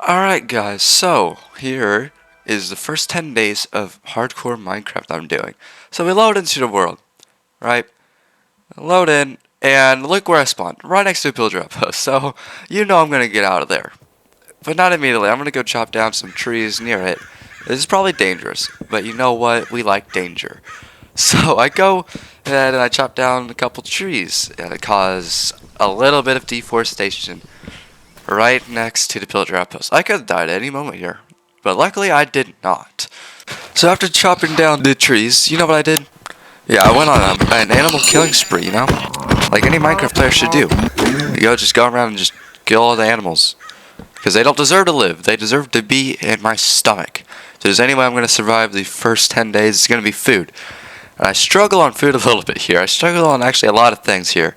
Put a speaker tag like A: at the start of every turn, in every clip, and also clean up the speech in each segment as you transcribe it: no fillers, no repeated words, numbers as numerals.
A: Alright guys, so here is the first 10 days of hardcore Minecraft I'm doing. So we load into the world, right? Load in, and look where I spawned, right next to a pillager outpost. So you know I'm gonna get out of there. But not immediately, I'm gonna go chop down some trees near it. This is probably dangerous, but you know what? We like danger. So I go and I chop down a couple trees, and it caused a little bit of deforestation right next to the pillager outpost. I could have died at any moment here, but luckily I did not. So after chopping down the trees, you know what I did? Yeah, I went on an animal killing spree, you know? Like any Minecraft player should do. Just go around and just kill all the animals. Because they don't deserve to live. They deserve to be in my stomach. So there's any way I'm going to survive the first 10 days, it's going to be food. And I struggle on food a little bit here. I struggle on actually a lot of things here.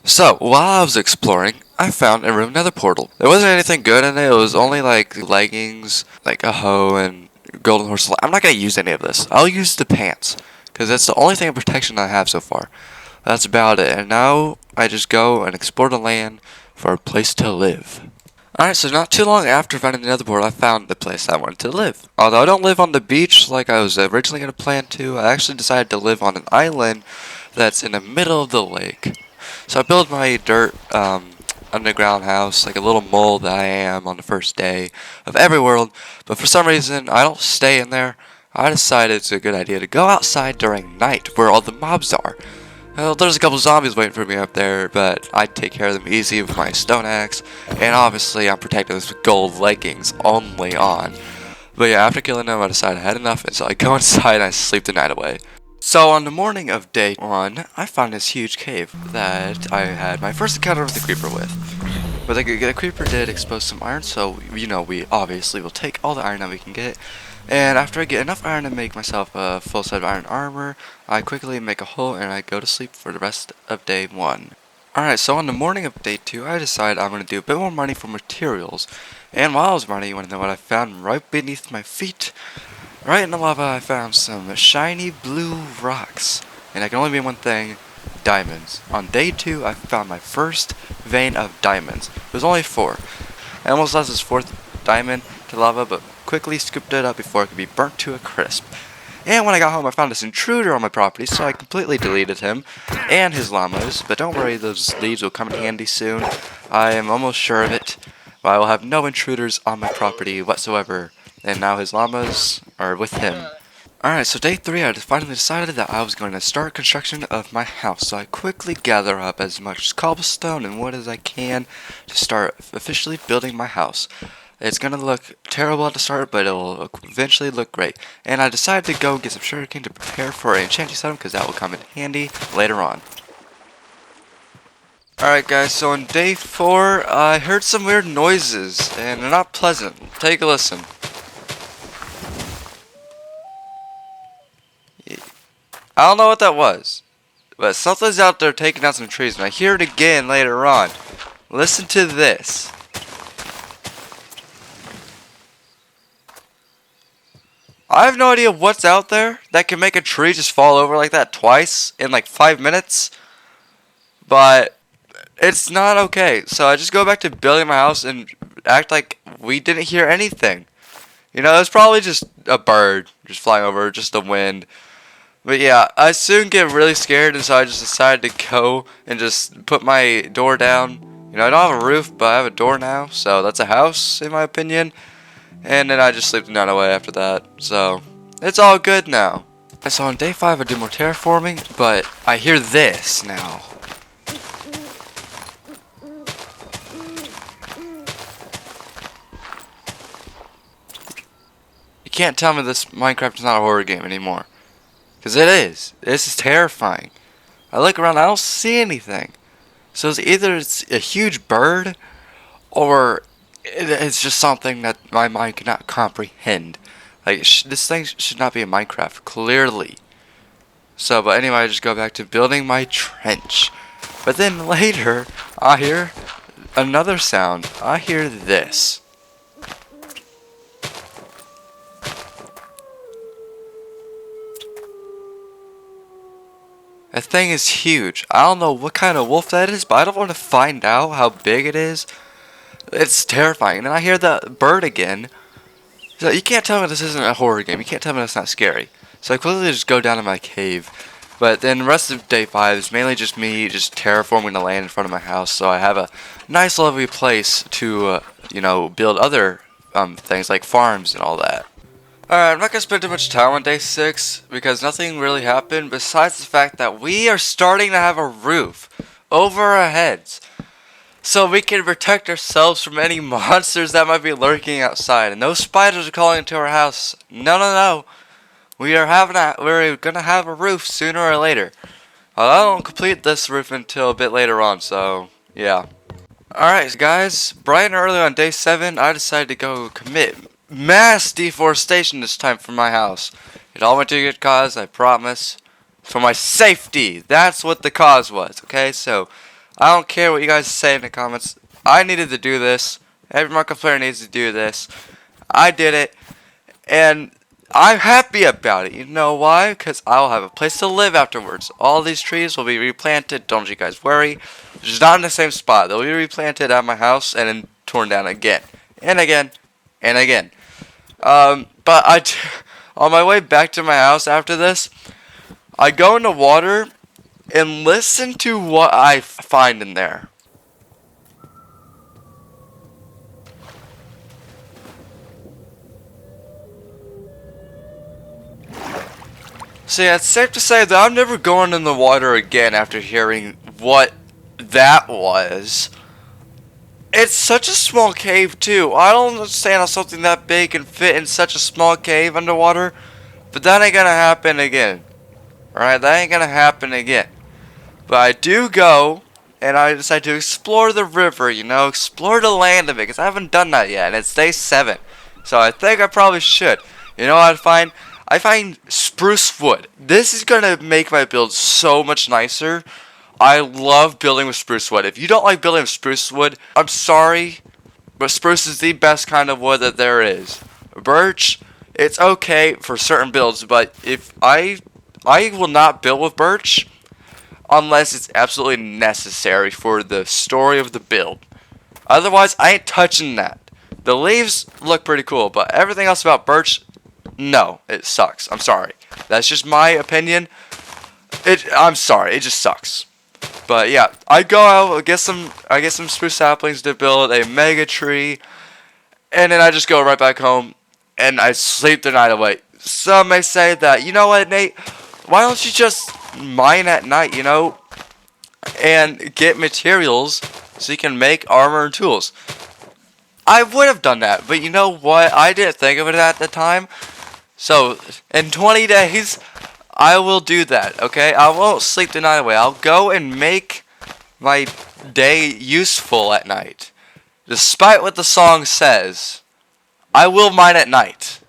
A: So, while I was exploring, I found a room nether portal. There wasn't anything good in it. It was only like leggings, like a hoe, and golden horse. I'm not going to use any of this. I'll use the pants, because that's the only thing of protection I have so far. That's about it. And now I just go and explore the land for a place to live. Alright, so not too long after finding the nether portal, I found the place I wanted to live. Although I don't live on the beach like I was originally going to plan to, I actually decided to live on an island that's in the middle of the lake. So I built my dirt underground house, like a little mole that I am on the first day of every world. But for some reason, I don't stay in there. I decided it's a good idea to go outside during night, where all the mobs are. Well, there's a couple zombies waiting for me up there, but I take care of them easy with my stone axe. And obviously, I'm protected with gold leggings only on. But yeah, after killing them, I decided I had enough, and so I go inside and I sleep the night away. So on the morning of day 1, I found this huge cave that I had my first encounter with the creeper with. But the creeper did expose some iron, so you know we obviously will take all the iron that we can get. And after I get enough iron to make myself a full set of iron armor, I quickly make a hole and I go to sleep for the rest of day 1. Alright, so on the morning of day 2, I decided I'm going to do a bit more mining for materials. And while I was mining, you want to know what I found right beneath my feet? Right in the lava, I found some shiny blue rocks. And I can only mean one thing, diamonds. On day 2, I found my first vein of diamonds. It was only 4. I almost lost this 4th diamond to lava, but quickly scooped it up before it could be burnt to a crisp. And when I got home, I found this intruder on my property, so I completely deleted him and his llamas. But don't worry, those leaves will come in handy soon. I am almost sure of it. But I will have no intruders on my property whatsoever. And now his llamas are with him. Alright, so day 3, I finally decided that I was going to start construction of my house. So I quickly gather up as much cobblestone and wood as I can to start officially building my house. It's going to look terrible at the start, but it will eventually look great. And I decided to go get some sugarcane to prepare for an enchanting setup, because that will come in handy later on. Alright guys, so on day 4, I heard some weird noises, and they're not pleasant. Take a listen. I don't know what that was, but something's out there taking down some trees, and I hear it again later on. Listen to this. I have no idea what's out there that can make a tree just fall over like that twice in like 5 minutes, but it's not okay. So I just go back to building my house and act like we didn't hear anything. You know, it's probably just a bird just flying over, just the wind. But yeah, I soon get really scared, and so I just decided to go and just put my door down. You know, I don't have a roof, but I have a door now, so that's a house in my opinion. And then I just sleep the night away after that, so it's all good now. So on day 5 I do more terraforming, but I hear this now. You can't tell me this Minecraft is not a horror game anymore. Because it is. This is terrifying. I look around, I don't see anything. So it's either it's a huge bird, or it's just something that my mind cannot comprehend. Like, this thing should not be in Minecraft, clearly. So, but anyway, I just go back to building my trench. But then later, I hear another sound. I hear this. That thing is huge. I don't know what kind of wolf that is, but I don't want to find out how big it is. It's terrifying. And then I hear the bird again. So you can't tell me this isn't a horror game. You can't tell me that's not scary. So I quickly just go down to my cave. But then the rest of day 5 is mainly just me just terraforming the land in front of my house. So I have a nice lovely place to, build other things like farms and all that. Alright, I'm not going to spend too much time on day 6 because nothing really happened besides the fact that we are starting to have a roof over our heads so we can protect ourselves from any monsters that might be lurking outside. And those spiders are calling into our house. No, no, no. We're going to have a roof sooner or later. I don't complete this roof until a bit later on, so yeah. Alright guys, bright and early on day 7, I decided to go commit mass deforestation this time for my house. It all went to a good cause, I promise. For my safety, that's what the cause was, okay? So, I don't care what you guys say in the comments. I needed to do this. Every Minecraft player needs to do this. I did it, and I'm happy about it. You know why? Because I'll have a place to live afterwards. All these trees will be replanted, don't you guys worry. Just not in the same spot. They'll be replanted at my house and then torn down again. And again. And again. But on my way back to my house after this, I go in the water and listen to what I find in there. So yeah, it's safe to say that I'm never going in the water again after hearing what that was. It's such a small cave too. I don't understand how something that big can fit in such a small cave underwater. But that ain't gonna happen again. Alright, that ain't gonna happen again. But I do go, and I decide to explore the river, explore the land of it, because I haven't done that yet, and it's day 7. So I think I probably should. You know what I find? I find spruce wood. This is gonna make my build so much nicer. I love building with spruce wood. If you don't like building with spruce wood, I'm sorry, but spruce is the best kind of wood that there is. Birch, it's okay for certain builds, but if I will not build with birch unless it's absolutely necessary for the story of the build. Otherwise, I ain't touching that. The leaves look pretty cool, but everything else about birch, no, it sucks. I'm sorry. That's just my opinion. I'm sorry, it just sucks. But yeah, I go out, I get some spruce saplings to build a mega tree, and then I just go right back home and I sleep the night away. Some may say that, you know what, Nate? Why don't you just mine at night, and get materials so you can make armor and tools? I would have done that, but you know what? I didn't think of it at the time. So, in 20 days, I will do that, okay? I won't sleep the night away. I'll go and make my day useful at night. Despite what the song says, I will mine at night.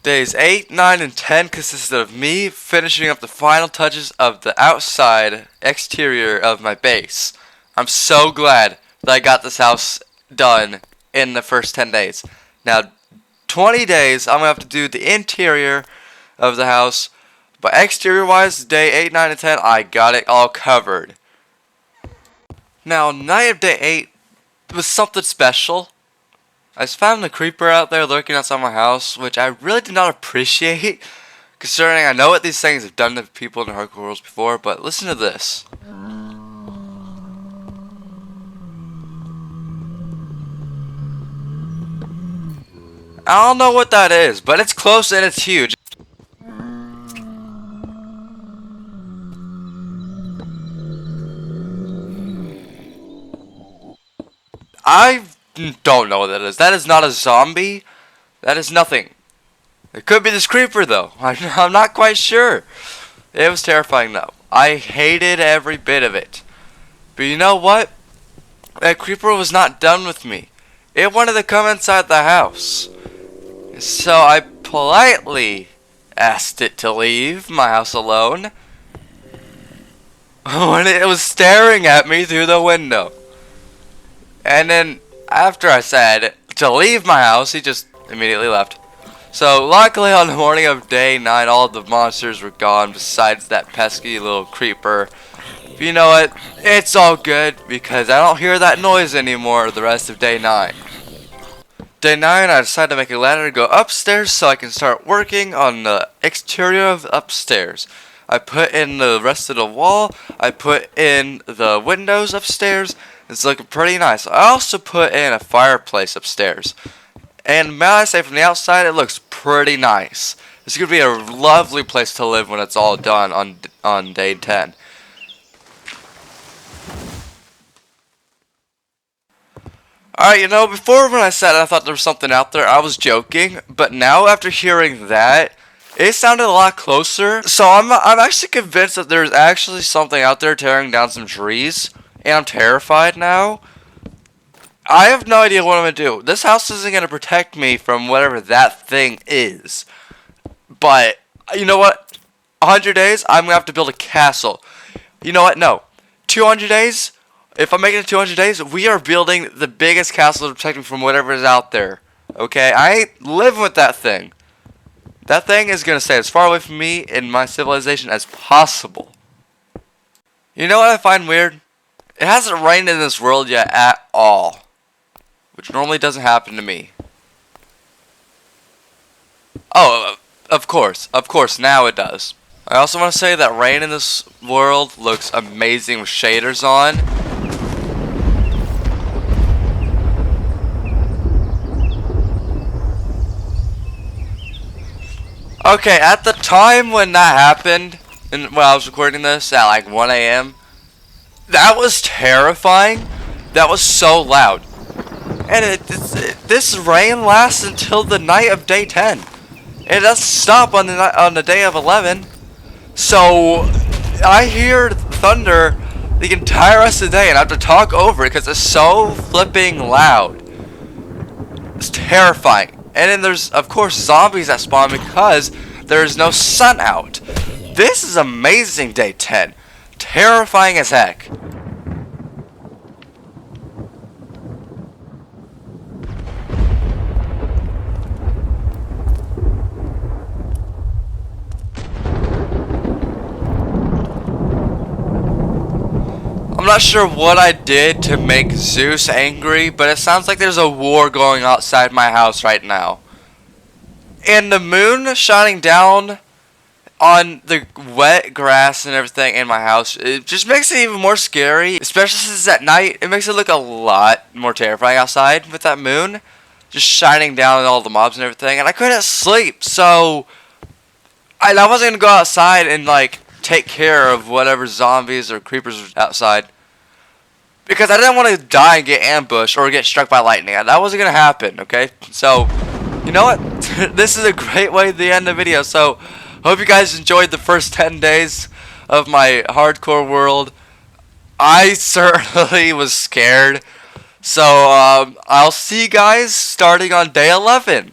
A: Days 8, 9, and 10 consisted of me finishing up the final touches of the outside exterior of my base. I'm so glad that I got this house done in the first 10 days. Now, 20 days, I'm going to have to do the interior of the house. But exterior wise, day 8, 9, and 10, I got it all covered. Now, night of day 8 was something special. I found a creeper out there lurking outside my house, which I really did not appreciate, considering I know what these things have done to people in the hardcore worlds before, but listen to this. I don't know what that is, but it's close and it's huge. I don't know what that is. That is not a zombie. That is nothing. It could be this creeper, though. I'm not quite sure. It was terrifying, though. I hated every bit of it. But you know what? That creeper was not done with me. It wanted to come inside the house. So I politely asked it to leave my house alone when it was staring at me through the window. And then after I said to leave my house, he just immediately left. So luckily on the morning of day 9, all of the monsters were gone besides that pesky little creeper. You know what? It's all good because I don't hear that noise anymore the rest of day 9. Day 9, I decided to make a ladder to go upstairs so I can start working on the exterior of upstairs. I put in the rest of the wall, I put in the windows upstairs. It's looking pretty nice. I also put in a fireplace upstairs. And may I say, from the outside, it looks pretty nice. It's going to be a lovely place to live when it's all done on day 10. Alright, you know, before when I said I thought there was something out there, I was joking. But now, after hearing that, it sounded a lot closer. So I'm actually convinced that there's actually something out there tearing down some trees. And I'm terrified now. I have no idea what I'm going to do. This house isn't going to protect me from whatever that thing is. But, you know what? 100 days, I'm going to have to build a castle. You know what? No. 200 days? If I'm making it 200 days, we are building the biggest castle to protect me from whatever is out there. Okay? I ain't living with that thing. That thing is going to stay as far away from me and my civilization as possible. You know what I find weird? It hasn't rained in this world yet at all. Which normally doesn't happen to me. Oh, of course, now it does. I also want to say that rain in this world looks amazing with shaders on. Okay, at the time when that happened, and when I was recording this at like 1 a.m., that was terrifying. That was so loud. And this rain lasts until the night of day 10. It doesn't stop on the day of 11. So I hear thunder the entire rest of the day, and I have to talk over it because it's so flipping loud. It's terrifying. And then there's, of course, zombies that spawn because there's no sun out. This is amazing, day 10. Terrifying as heck. I'm not sure what I did to make Zeus angry, but it sounds like there's a war going outside my house right now. And the moon shining down on the wet grass and everything in my house, it just makes it even more scary, especially since it's at night. It makes it look a lot more terrifying outside with that moon just shining down on all the mobs and everything. And I couldn't sleep, so I wasn't going to go outside and like take care of whatever zombies or creepers were outside, because I didn't want to die and get ambushed or get struck by lightning. That wasn't going to happen, okay? So, you know what? This is a great way to end the video. So, hope you guys enjoyed the first 10 days of my hardcore world. I certainly was scared. So, I'll see you guys starting on day 11.